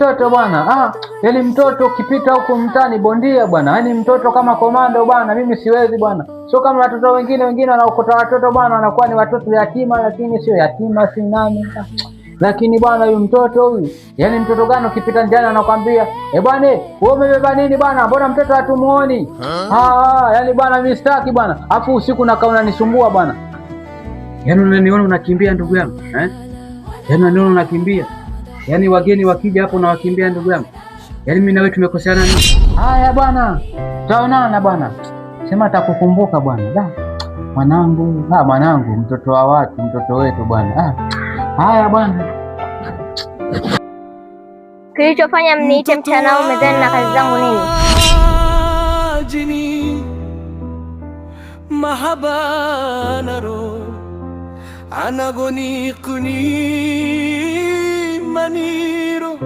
mtoto bwana. Yani mtoto ukipita huku mtaani bondia bwana. Yani mtoto kama komando bwana, mimi siwezi bwana. Sio kama watoto wengine wanaokota watoto bwana wanakuwa ni watoto yatima, lakini sio yatima si nani. Lakini bwana huyu mtoto huyu, yani mtoto gani ukipita njiani anakuambia, bwana wewe umebeba nini bwana? Mbona mtoto hatumuoni? Yani bwana mimi sitaki bwana. Afu usiku nakaa unanisumbua bwana. Yani unaniona unakimbia ndugu yangu, Yani unaniona unakimbia. Yani wageni wakija hapo na wakimbia ndugu yangu. Yani mimi na wewe tumekoseana nini? Haya bwana. Tutaonana bwana. Sema atakukumbuka bwana. Da. Mwanangu, mtoto wa watu, mtoto wetu bwana. Haya bwana. Kilichofanya mniite mtanaume dhani na kazi zangu nini? Jini mahaba naro anagoni kuni maniro